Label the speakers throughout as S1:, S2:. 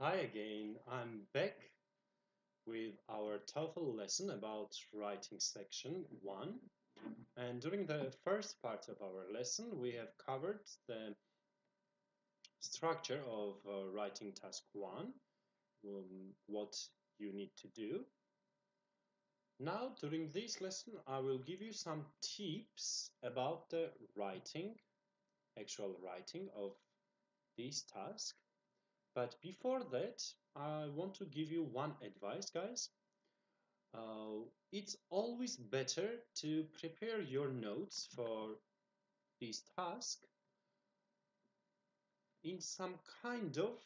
S1: Hi again, I'm back with our TOEFL lesson about writing section 1. And during the first part of our lesson, we have covered the structure of writing task 1, what you need to do. Now, during this lesson, I will give you some tips about the actual writing of this task. But before that, I want to give you one advice, guys. It's always better to prepare your notes for this task in some kind of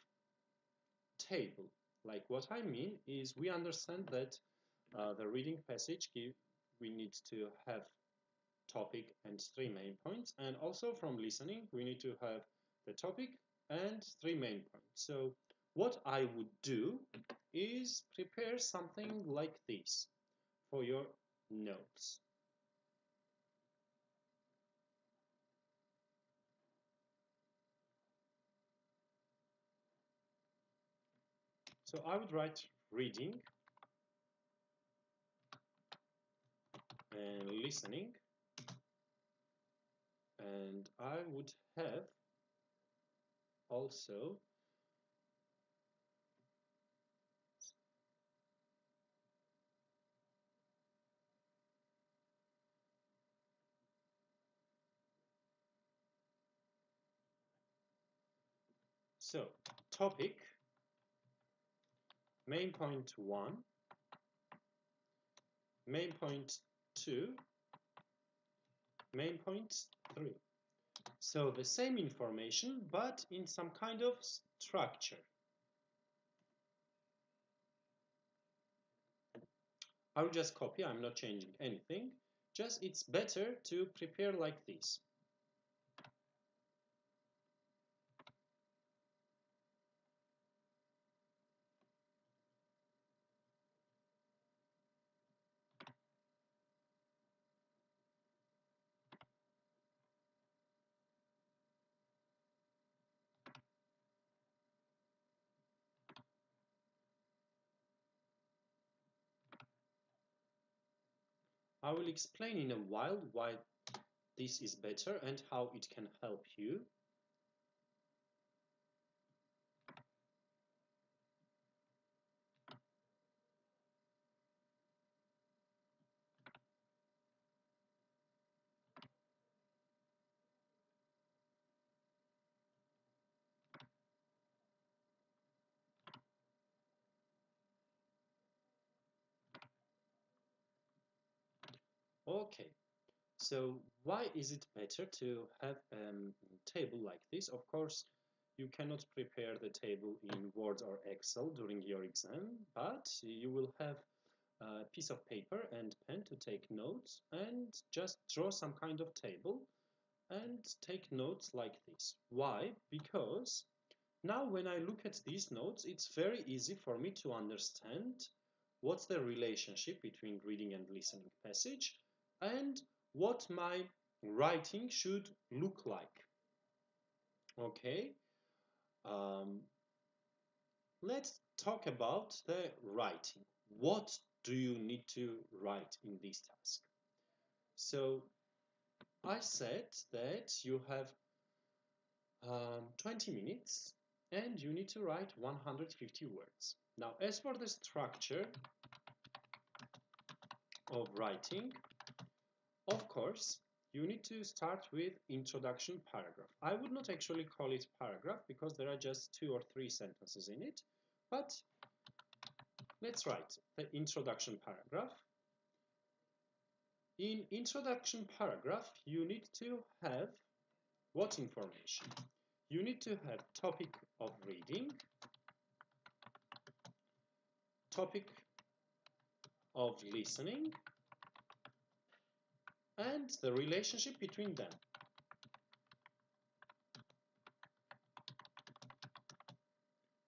S1: table. Like what I mean is we understand that the reading passage we need to have topic and 3 main points, and also from listening we need to have the topic and 3 main points. So what I would do is prepare something like this for your notes. So I would write reading and listening, and I would have also topic, main point 1, main point 2, main point 3. So the same information but in some kind of structure. I will just copy, I'm not changing anything. Just it's better to prepare like this. I will explain in a while why this is better and how it can help you. Okay, so why is it better to have a table like this? Of course, you cannot prepare the table in Word or Excel during your exam, but you will have a piece of paper and pen to take notes and just draw some kind of table and take notes like this. Why? Because now when I look at these notes, it's very easy for me to understand what's the relationship between reading and listening passage and what my writing should look like. Okay, um, let's talk about the writing. What do you need to write in this task? So I said that you have 20 minutes and you need to write 150 words. Now, as for the structure of writing, of course, you need to start with introduction paragraph. I would not actually call it paragraph because there are just 2 or 3 sentences in it, but let's write the introduction paragraph. In introduction paragraph, you need to have what information? You need to have topic of reading, topic of listening, and the relationship between them.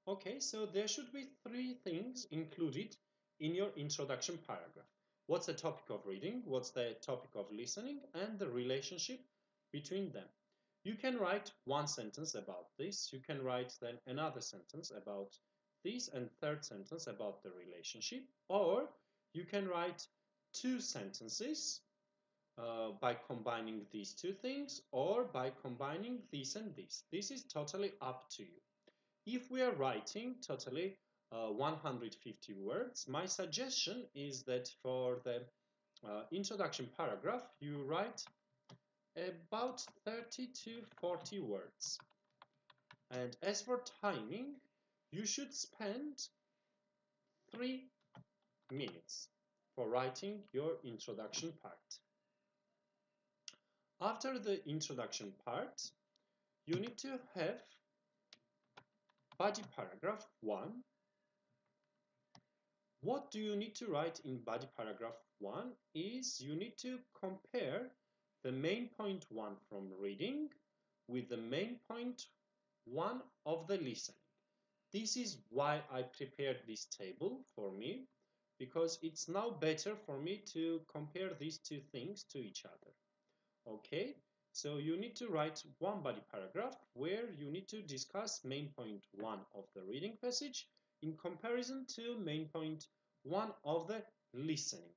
S1: Okay, so there should be 3 things included in your introduction paragraph. What's the topic of reading, what's the topic of listening, and the relationship between them. You can write one sentence about this, you can write then another sentence about this and third sentence about the relationship, or you can write two sentences by combining these two things, or by combining this and this. This is totally up to you. If we are writing totally 150 words, my suggestion is that for the introduction paragraph, you write about 30 to 40 words. And as for timing, you should spend 3 minutes for writing your introduction part. After the introduction part, you need to have body paragraph 1. What do you need to write in body paragraph 1 is you need to compare the main point 1 from reading with the main point 1 of the listening. This is why I prepared this table for me, because it's now better for me to compare these two things to each other. Okay, so you need to write one body paragraph where you need to discuss main point 1 of the reading passage in comparison to main point 1 of the listening.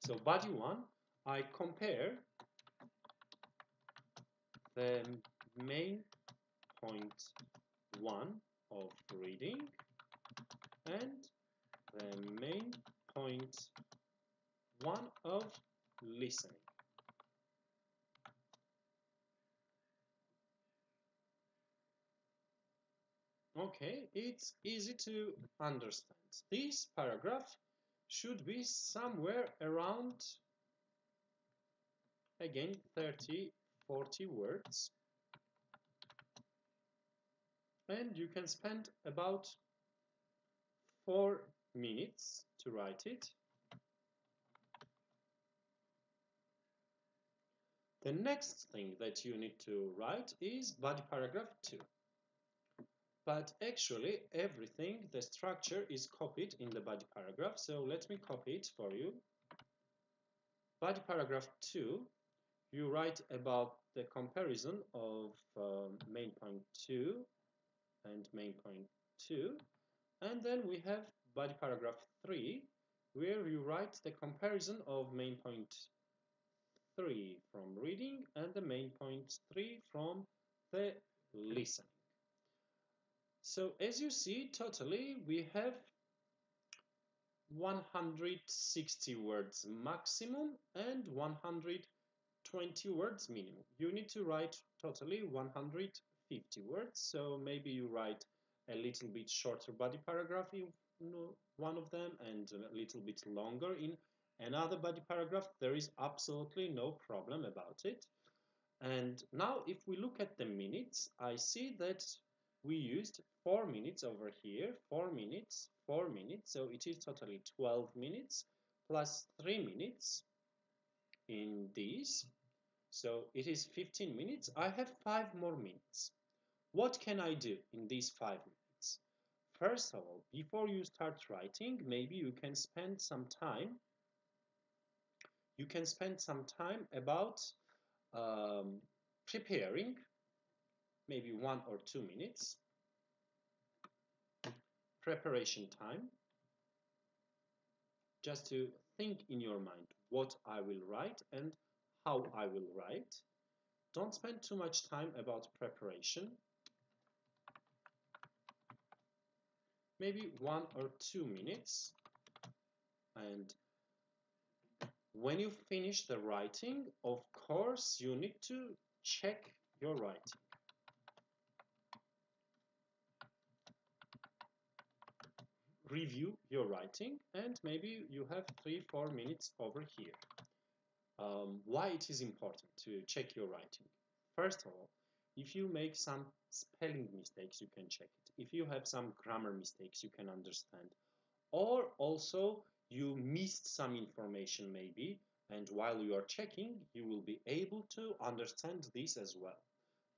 S1: So body 1, I compare the main point 1 of reading and the main point 1 of listening. Okay, it's easy to understand. This paragraph should be somewhere around, again, 30, 40 words. And you can spend about 4 minutes to write it. The next thing that you need to write is body paragraph 2. But actually, everything, the structure is copied in the body paragraph. So let me copy it for you. Body paragraph 2, you write about the comparison of main point 2 and main point 2. And then we have body paragraph 3, where you write the comparison of main point 3 from reading and the main point 3 from the listening. So as you see, totally we have 160 words maximum and 120 words minimum. You need to write totally 150 words, so maybe you write a little bit shorter body paragraph in one of them and a little bit longer in another body paragraph. There is absolutely no problem about it. And now if we look at the minutes, I see that we used 4 minutes over here, 4 minutes, 4 minutes, so it is totally 12 minutes plus 3 minutes in these, so it is 15 minutes. I have 5 more minutes. What can I do in these 5 minutes? First of all, before you start writing, maybe you can spend some time about preparing, maybe 1 or 2 minutes, preparation time, just to think in your mind what I will write and how I will write. Don't spend too much time about preparation. Maybe 1 or 2 minutes. And when you finish the writing, of course, you need to check your writing. Review your writing, and maybe you have 3-4 minutes over here. Why it is important to check your writing? First of all, if you make some spelling mistakes, you can check it. If you have some grammar mistakes, you can understand. Or also, you missed some information maybe, and while you are checking, you will be able to understand this as well.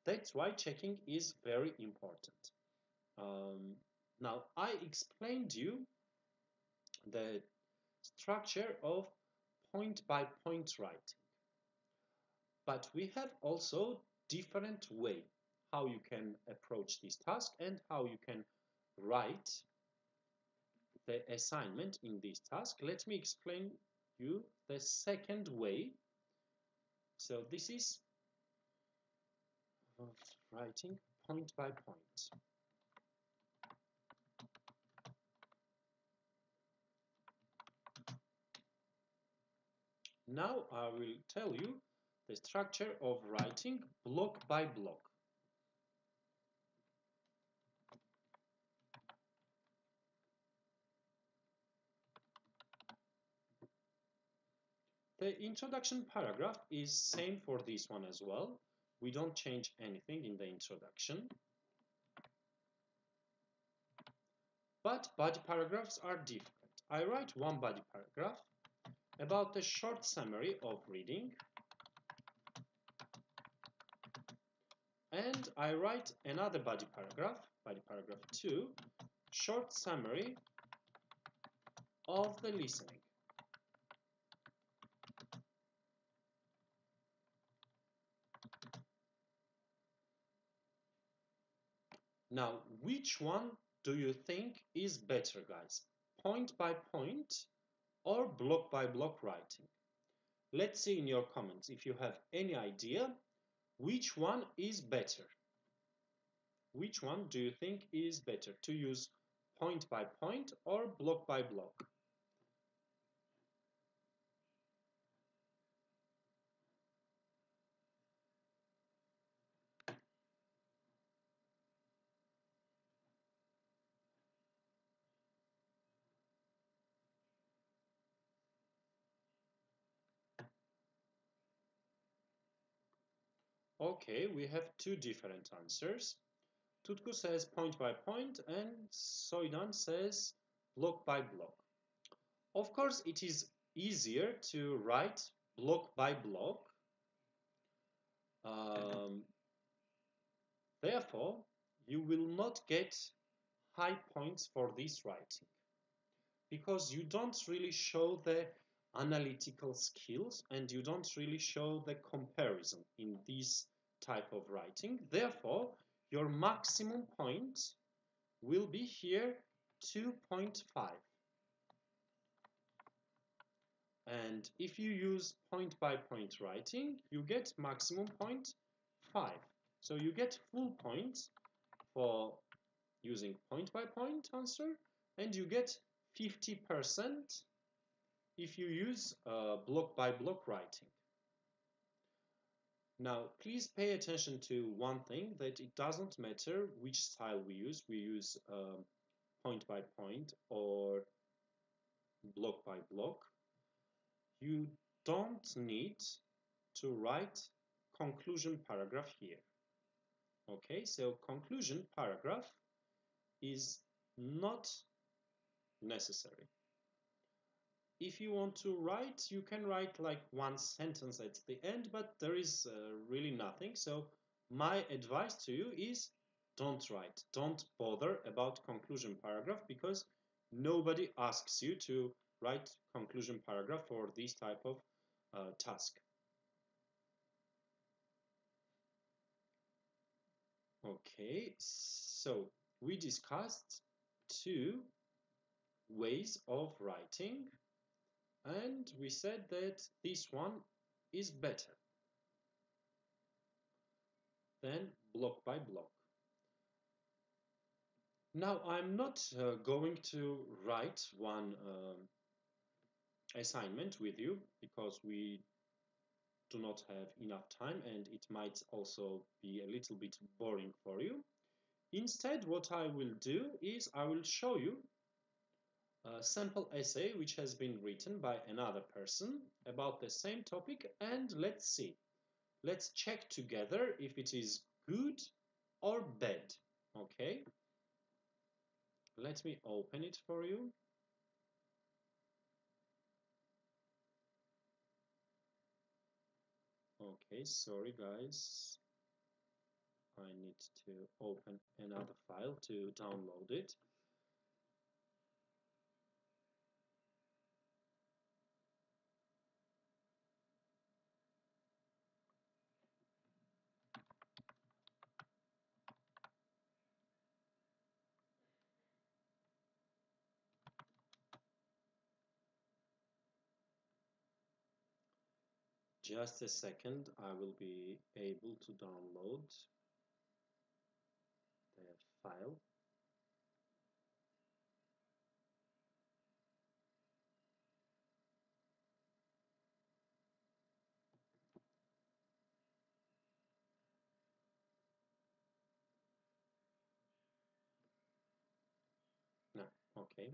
S1: That's why checking is very important. Now, I explained you the structure of point-by-point writing. But we have also different way how you can approach this task and how you can write the assignment in this task, let me explain you the second way. So this is writing point by point. Now I will tell you the structure of writing block by block. The introduction paragraph is same for this one as well. We don't change anything in the introduction. But body paragraphs are different. I write one body paragraph about the short summary of reading, and I write another body paragraph 2, short summary of the listening. Now, which one do you think is better, guys? Point by point or block by block writing? Let's see in your comments if you have any idea which one is better. Which one do you think is better, to use point by point or block by block? Okay, we have two different answers. Tutku says point by point and Soydan says block by block. Of course, it is easier to write block by block. Therefore, you will not get high points for this writing because you don't really show the analytical skills and you don't really show the comparison in this type of writing. Therefore, your maximum point will be here 2.5. And if you use point by point writing, you get maximum point 5. So you get full points for using point by point answer, and you get 50% if you use block by block writing. Now, please pay attention to one thing, that it doesn't matter which style we use. We use point by point or block by block. You don't need to write conclusion paragraph here. Okay, so conclusion paragraph is not necessary. If you want to write, you can write like one sentence at the end, but there is really nothing. So my advice to you is don't write. Don't bother about conclusion paragraph because nobody asks you to write conclusion paragraph for this type of task. Okay, so we discussed two ways of writing, and we said that this one is better than block by block. Now, I'm not going to write one assignment with you because we do not have enough time and it might also be a little bit boring for you. Instead, what I will do is I will show you a sample essay which has been written by another person about the same topic, and let's see. Let's check together if it is good or bad. Okay? Let me open it for you. Okay, sorry guys. I need to open another file to download it. Just a second, I will be able to download the file. No, okay.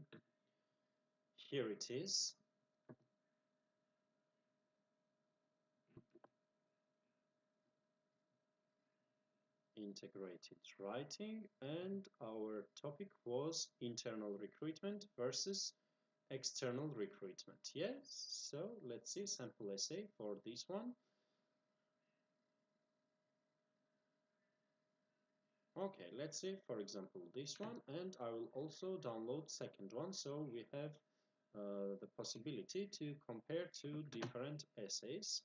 S1: Here it is. Integrated writing, and our topic was internal recruitment versus external recruitment. Yes, so let's see sample essay for this one. Okay, let's see for example this one, and I will also download second one so we have the possibility to compare two different essays.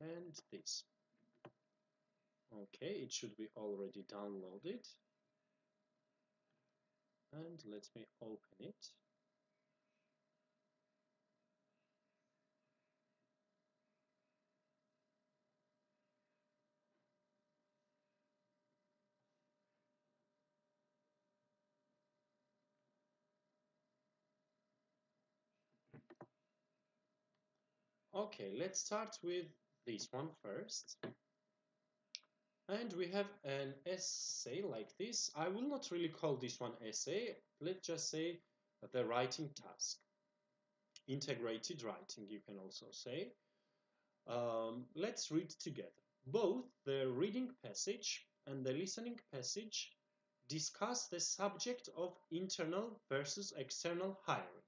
S1: And this. Okay, it should be already downloaded. And let me open it. Okay, let's start with this one first. And we have an essay like this. I will not really call this one essay. Let's just say the writing task. Integrated writing, you can also say. Let's read together. Both the reading passage and the listening passage discuss the subject of internal versus external hiring.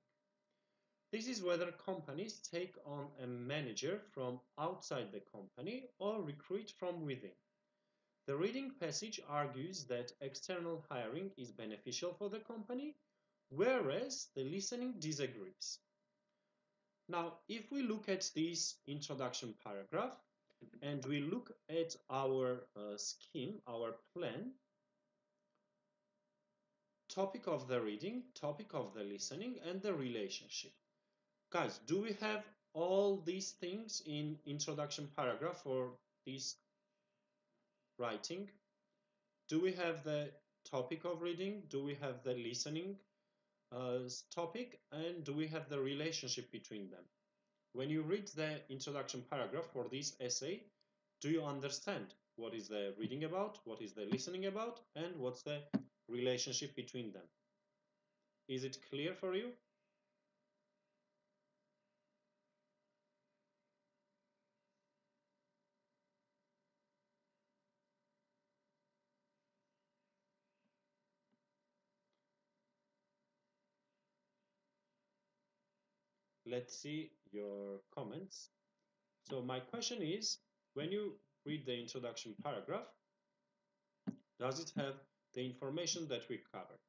S1: This is whether companies take on a manager from outside the company or recruit from within. The reading passage argues that external hiring is beneficial for the company, whereas the listening disagrees. Now, if we look at this introduction paragraph and we look at our scheme, our plan, topic of the reading, topic of the listening, and the relationship. Guys, do we have all these things in introduction paragraph for this writing? Do we have the topic of reading? Do we have the listening topic? And do we have the relationship between them? When you read the introduction paragraph for this essay, do you understand what is the reading about, what is the listening about, and what's the relationship between them? Is it clear for you? Let's see your comments. So my question is, when you read the introduction paragraph, does it have the information that we covered?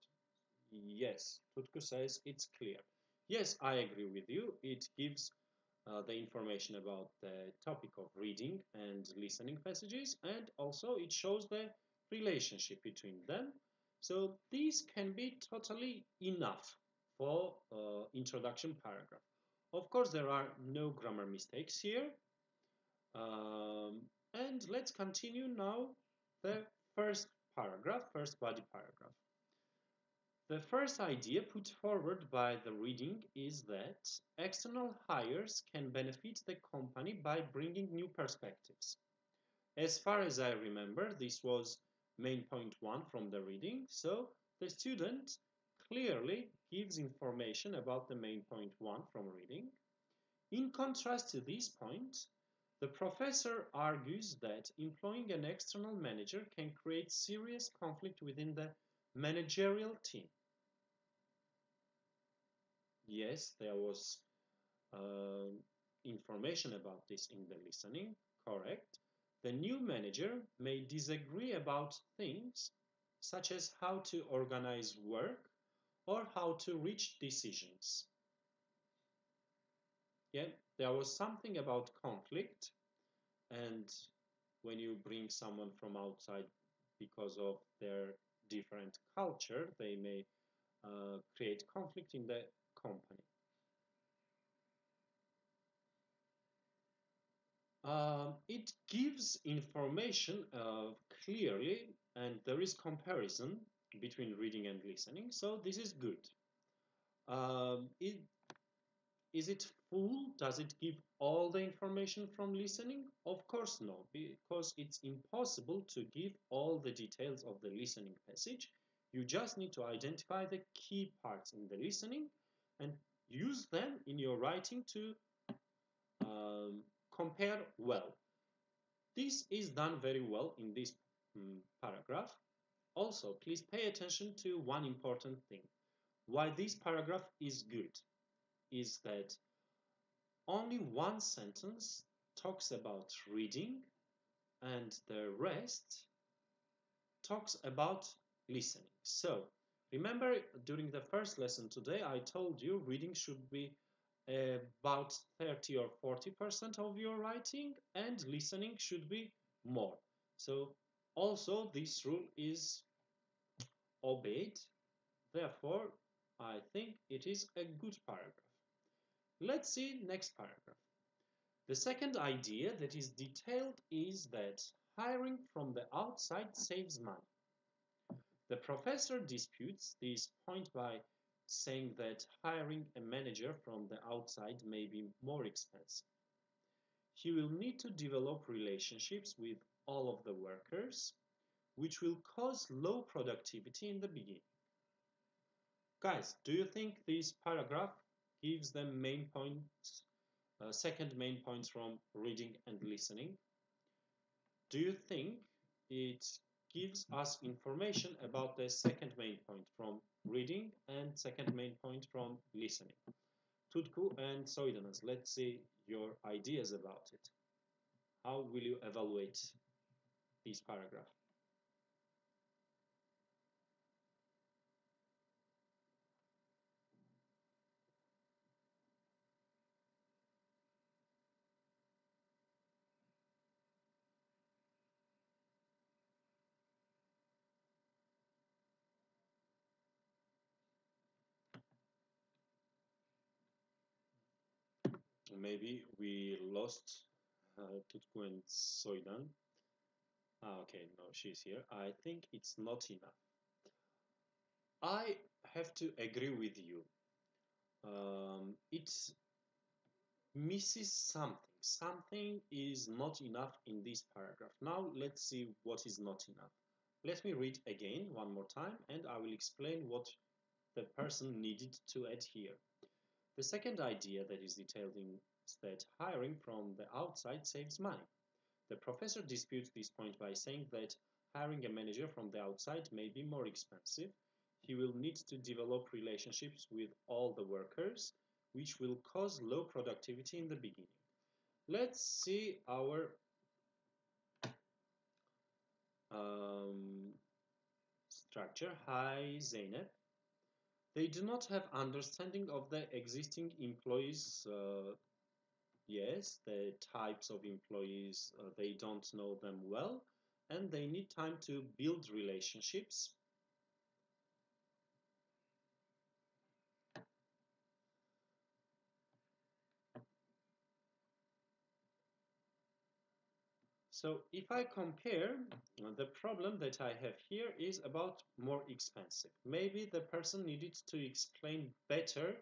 S1: Yes, Tutku says it's clear. Yes, I agree with you. It gives the information about the topic of reading and listening passages, and also it shows the relationship between them. So these can be totally enough for introduction paragraph. Of course, there are no grammar mistakes here. And let's continue now the first paragraph, first body paragraph. The first idea put forward by the reading is that external hires can benefit the company by bringing new perspectives. As far as I remember, this was main point one from the reading, so the student clearly gives information about the main point one from reading. In contrast to this point, the professor argues that employing an external manager can create serious conflict within the managerial team. Yes, there was uh, information about this in the listening, correct. The new manager may disagree about things such as how to organize work or how to reach decisions. Yeah, there was something about conflict, and when you bring someone from outside because of their different culture, they may create conflict in the company. It gives information clearly, and there is comparison between reading and listening, so this is good. Is it full? Does it give all the information from listening? Of course no, because it's impossible to give all the details of the listening passage. You just need to identify the key parts in the listening and use them in your writing to compare well. This is done very well in this paragraph. Also, please pay attention to one important thing. Why this paragraph is good is that only one sentence talks about reading and the rest talks about listening. So, remember during the first lesson today, I told you reading should be about 30 or 40% of your writing and listening should be more. So, also this rule is obeyed. Therefore, I think it is a good paragraph. Let's see next paragraph. The second idea that is detailed is that hiring from the outside saves money. The professor disputes this point by saying that hiring a manager from the outside may be more expensive. He will need to develop relationships with all of the workers, which will cause low productivity in the beginning. Guys, do you think this paragraph gives them main points, second main points from reading and listening? Do you think it gives us information about the second main point from reading and second main point from listening? Tutku and Soydanaz, let's see your ideas about it. How will you evaluate this paragraph? Maybe we lost Tutku and Soydan. Okay, no, she's here. I think it's not enough. I have to agree with you. It misses something. Something is not enough in this paragraph. Now let's see what is not enough. Let me read again one more time and I will explain what the person needed to add here. The second idea that is detailed is that hiring from the outside saves money. The professor disputes this point by saying that hiring a manager from the outside may be more expensive. He will need to develop relationships with all the workers, which will cause low productivity in the beginning. Let's see our structure. Hi, Zeynep. They do not have understanding of the existing employees. Yes, the types of employees, they don't know them well, and they need time to build relationships. So if I compare, the problem that I have here is about more expensive. Maybe the person needed to explain better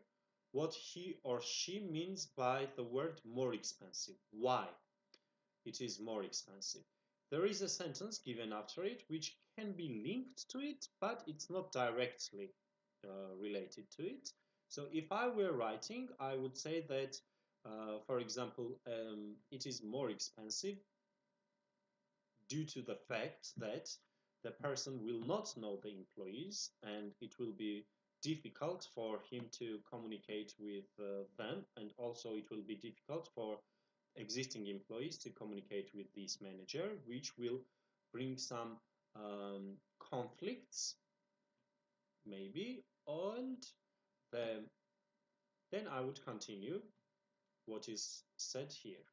S1: what he or she means by the word more expensive. Why it is more expensive. There is a sentence given after it which can be linked to it, but it's not directly related to it. So if I were writing, I would say that, for example, it is more expensive due to the fact that the person will not know the employees and it will be difficult for him to communicate with them, and also it will be difficult for existing employees to communicate with this manager, which will bring some conflicts maybe, and then I would continue what is said here.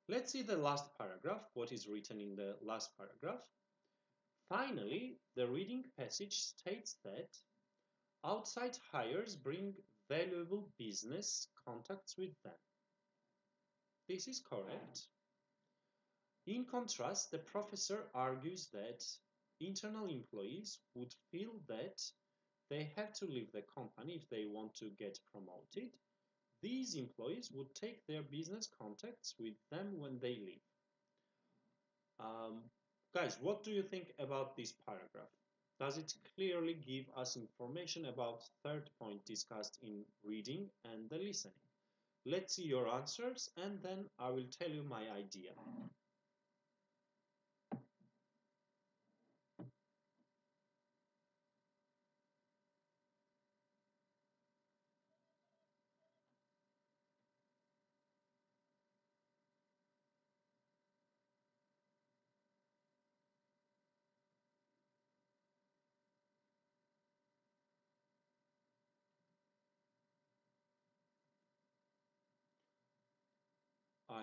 S1: Let's see the last paragraph, what is written in the last paragraph. Finally, the reading passage states that outside hires bring valuable business contacts with them. This is correct. In contrast, the professor argues that internal employees would feel that they have to leave the company if they want to get promoted. These employees would take their business contacts with them when they leave. Um, Guys, what do you think about this paragraph? Does it clearly give us information about third point discussed in reading and the listening? Let's see your answers and then I will tell you my idea.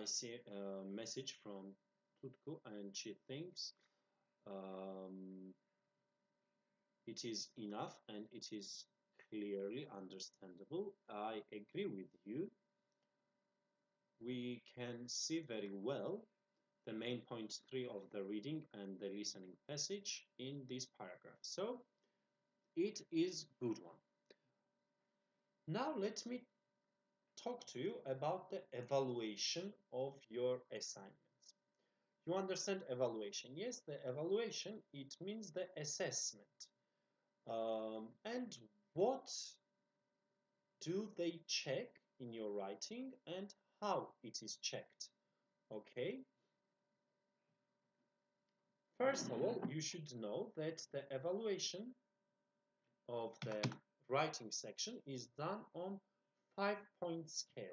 S1: I see a message from Tutku and she thinks um, it is enough and it is clearly understandable. I agree with you. We can see very well the main point 3 of the reading and the listening passage in this paragraph. So it is good one. Now let me talk to you about the evaluation of your assignments. You understand evaluation? Yes, the evaluation, it means the assessment. And what do they check in your writing and how it is checked? Okay. First of all, you should know that the evaluation of the writing section is done on 5-point scale.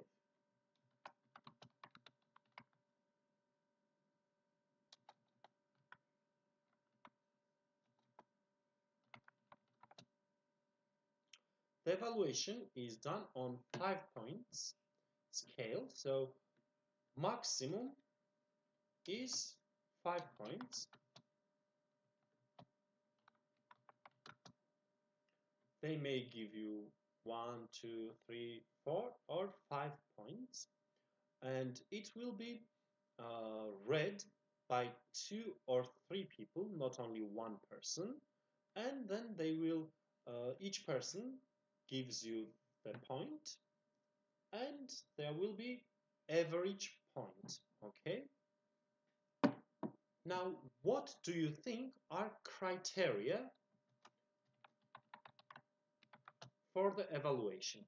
S1: The evaluation is done on 5 points scale, so maximum is 5 points. They may give you 1, 2, 3, 4 or 5 points and it will be read by 2 or 3 people, not only one person, and then they will each person gives you the point and there will be average point. Okay, now what do you think are criteria for the evaluation?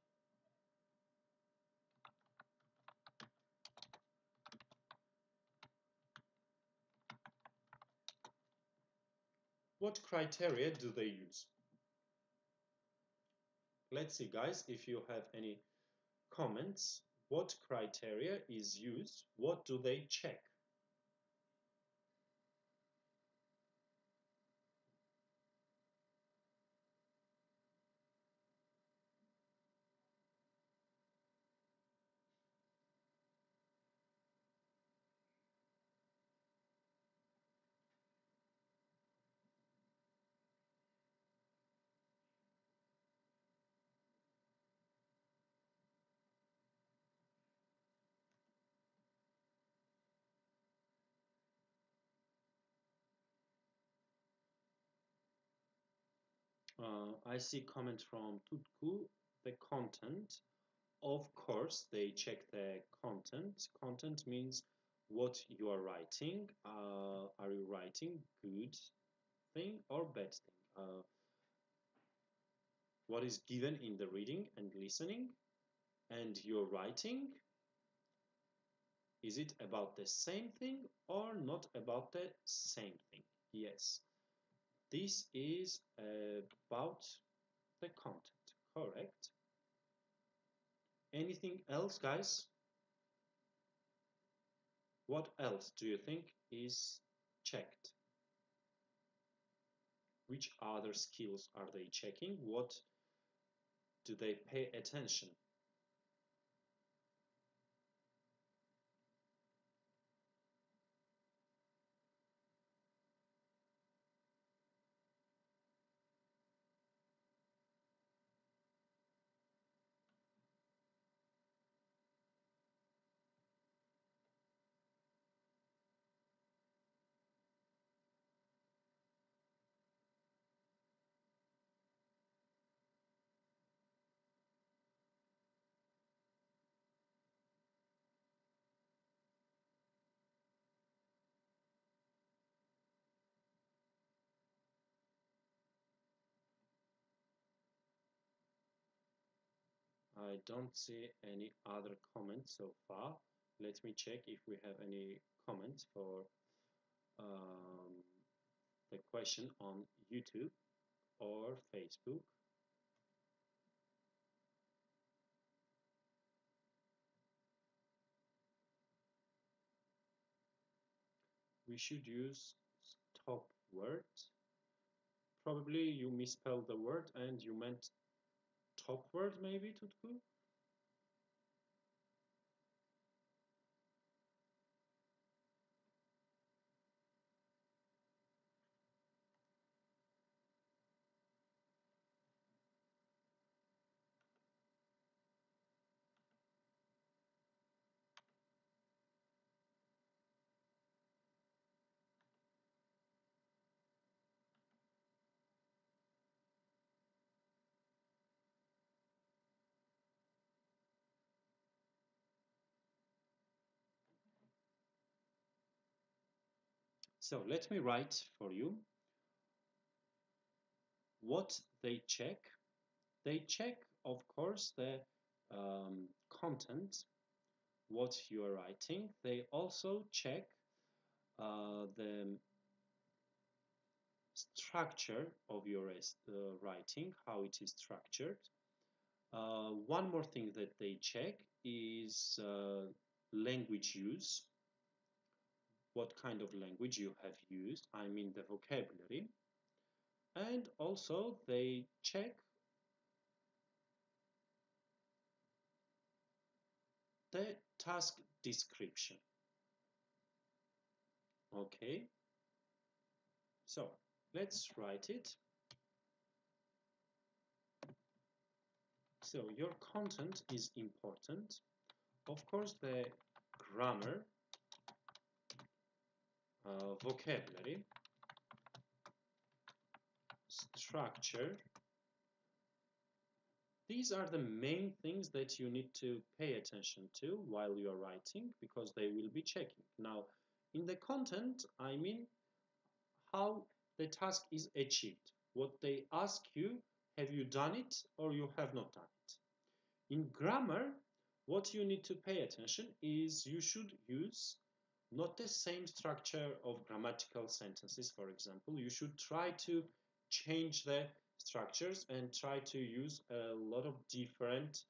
S1: What criteria do they use? Let's see, guys, if you have any comments. What criteria is used? What do they check? I see comment from Tutku, the content. Of course, they check the content. Content means what you are writing. Are you writing good thing or bad thing? What is given in the reading and listening? And your writing, is it about the same thing or not about the same thing? Yes, this is about the content, correct? Anything else, guys? What else do you think is checked? Which other skills are they checking? What do they pay attention? I don't see any other comments so far. Let me check if we have any comments for um, the question on YouTube or Facebook. We should use stop word. Probably you misspelled the word and you meant top word, maybe, Tutku? So let me write for you what they check. They check, of course, the content, what you are writing. They also check the structure of your writing, how it is structured. One more thing that they check is language use. What kind of language you have used, I mean the vocabulary. And also they check the task description. Okay, so let's write it. So your content is important. Of course, the grammar, vocabulary, structure, these are the main things that you need to pay attention to while you are writing, because they will be checking. Now, in the content, I mean how the task is achieved. What they ask you, have you done it or you have not done it? In grammar, what you need to pay attention is you should use not the same structure of grammatical sentences, for example. You should try to change the structures and try to use a lot of different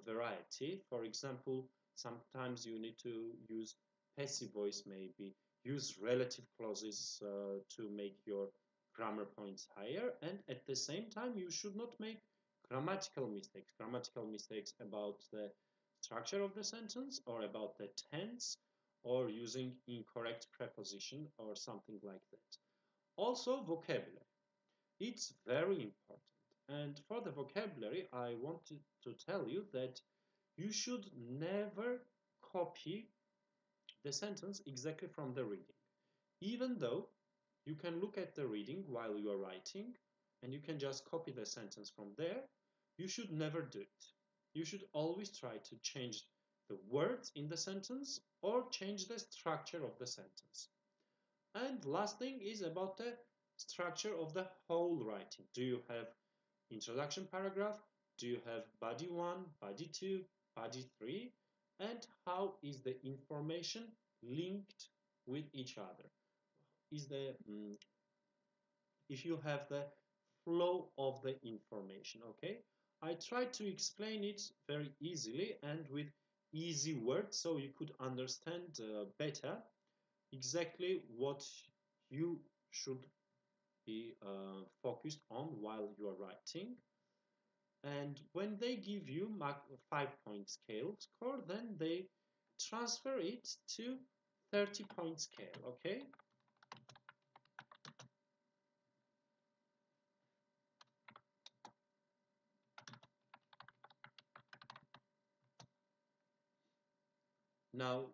S1: variety. For example, sometimes you need to use passive voice, maybe use relative clauses to make your grammar points higher, and at the same time you should not make grammatical mistakes about the structure of the sentence or about the tense or using incorrect preposition or something like that. Also, vocabulary. It's very important. And for the vocabulary, I wanted to tell you that you should never copy the sentence exactly from the reading. Even though you can look at the reading while you are writing and you can just copy the sentence from there, you should never do it. You should always try to change the words in the sentence or change the structure of the sentence. And last thing is about the structure of the whole writing. Do you have introduction paragraph? Do you have body 1, body 2, body 3? And how is the information linked with each other? Is the if you have the flow of the information, okay? I tried to explain it very easily and with easy words so you could understand better exactly what you should be focused on while you are writing. And when they give you 5-point scale score, then they transfer it to 30-point scale, okay? Now,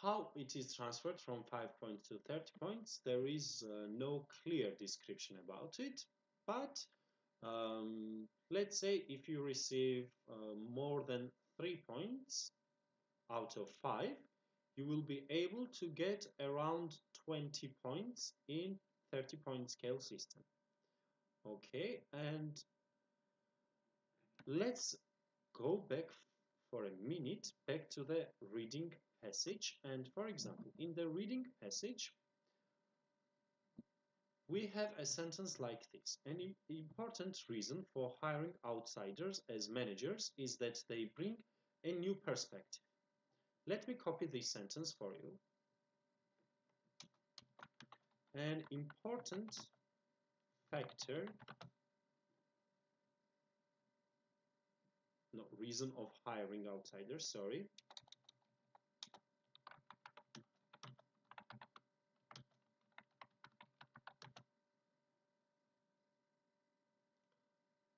S1: how it is transferred from 5 points to 30 points, there is no clear description about it, but let's say if you receive more than 3 points out of 5, you will be able to get around 20 points in 30-point scale system. Okay, and let's go back for a minute back to the reading passage. And for example, in the reading passage, we have a sentence like this. An important reason for hiring outsiders as managers is that they bring a new perspective. Let me copy this sentence for you. An important factor, no, reason of hiring outsiders, sorry,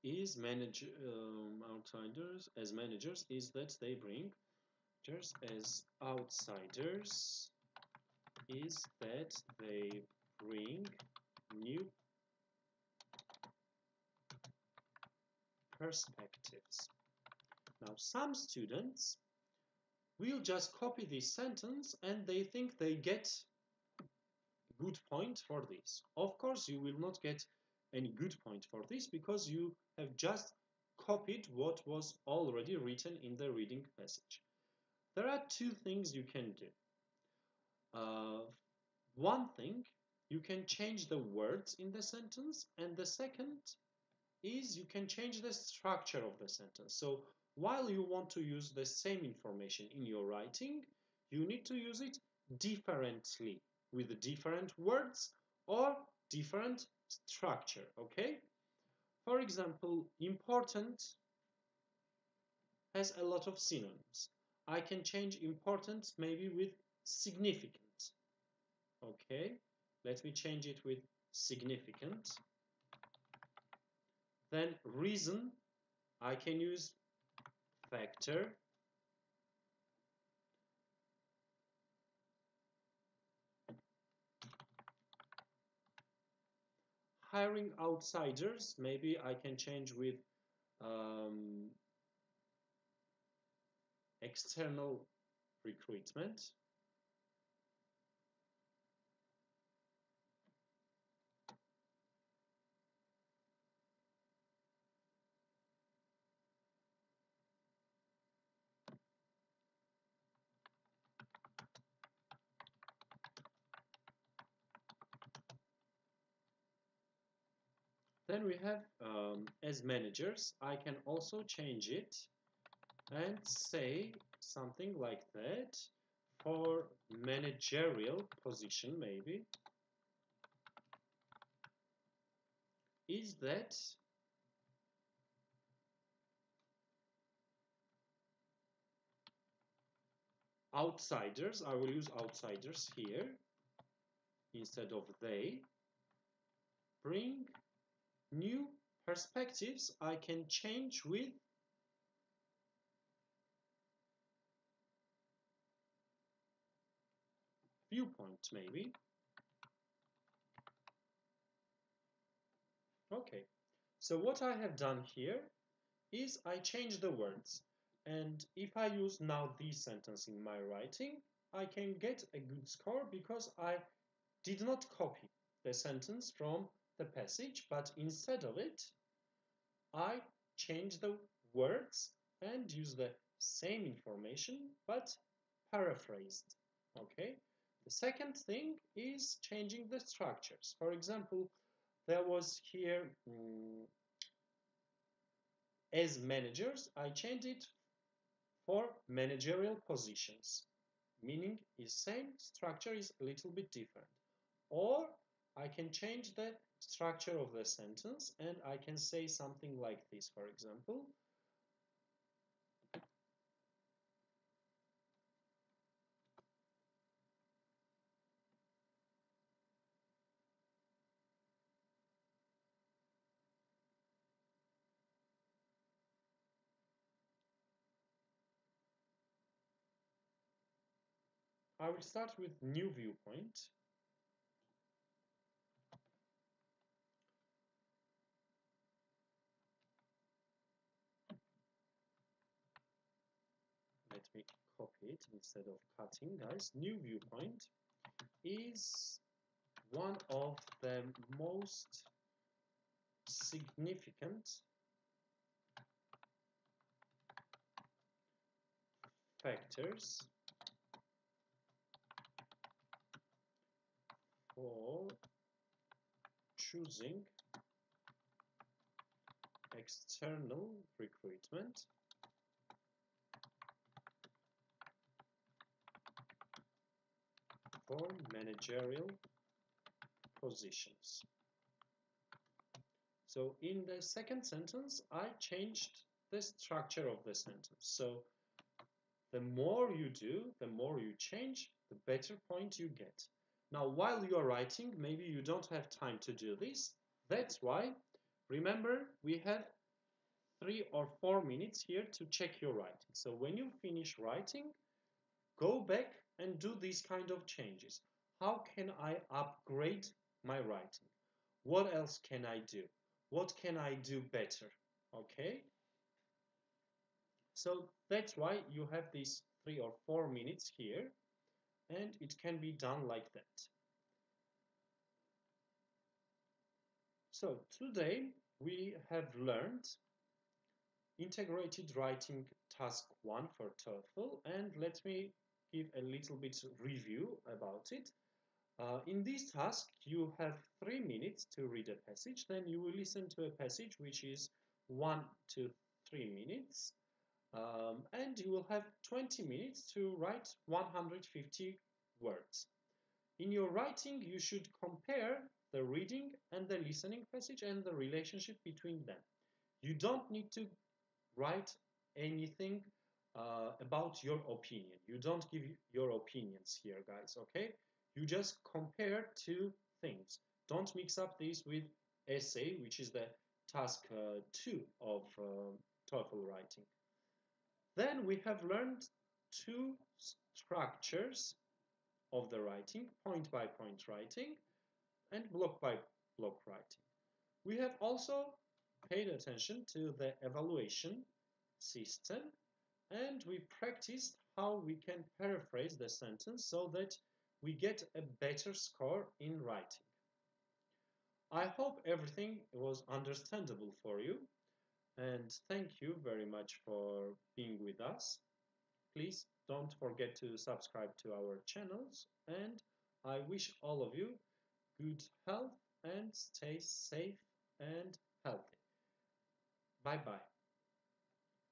S1: is outsiders as managers is that they bring just as outsiders is that they bring new perspectives. Now, some students will just copy this sentence and they think they get a good point for this. Of course, you will not get any good point for this because you have just copied what was already written in the reading passage. There are two things you can do. One thing, you can change the words in the sentence, and the second is you can change the structure of the sentence. So while you want to use the same information in your writing, you need to use it differently with different words or different structure, okay? For example, important has a lot of synonyms. I can change important maybe with significant. Okay, let me change it with significant. Then reason, I can use factor. Hiring outsiders, maybe I can change with external recruitment. Then we have as managers, I can also change it and say something like that for managerial position maybe is that outsiders, I will use outsiders here instead of they, bring new perspectives. I can change with viewpoint maybe. Okay, so what I have done here is I change the words, and if I use now this sentence in my writing, I can get a good score because I did not copy the sentence from the passage, but instead of it, I change the words and use the same information but paraphrased. Okay. The second thing is changing the structures. For example, there was here as managers, I changed it for managerial positions, meaning is same, structure is a little bit different. Or I can change the structure of the sentence and I can say something like this, for example. I will start with new viewpoint. Let me copy it instead of cutting, guys. New viewpoint is one of the most significant factors for choosing external recruitment for managerial positions. So in the second sentence, I changed the structure of the sentence. So the more you do, the more you change, the better point you get. Now, while you're writing, maybe you don't have time to do this. That's why, remember, we have 3 or 4 minutes here to check your writing. So when you finish writing, go back and do these kind of changes. How can I upgrade my writing? What else can I do? What can I do better? Okay? So that's why you have these 3 or 4 minutes here, and it can be done like that. So today we have learned integrated writing task 1 for TOEFL, and let me give a little bit review about it. In this task, you have 3 minutes to read a passage, then you will listen to a passage which is 1 to 3 minutes, and you will have 20 minutes to write 150 words. In your writing, you should compare the reading and the listening passage and the relationship between them. You don't need to write anything about your opinion. You don't give your opinions here, guys, okay? You just compare two things. Don't mix up this with essay, which is the task 2 of TOEFL writing. Then we have learned two structures of the writing, point by point writing and block by block writing. We have also paid attention to the evaluation system, and we practiced how we can paraphrase the sentence so that we get a better score in writing. I hope everything was understandable for you, and thank you very much for being with us. Please don't forget to subscribe to our channels, and I wish all of you good health and stay safe and healthy. Bye-bye.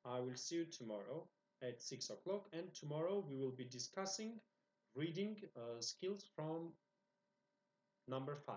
S1: I will see you tomorrow at 6 o'clock, and tomorrow we will be discussing reading skills from number 5.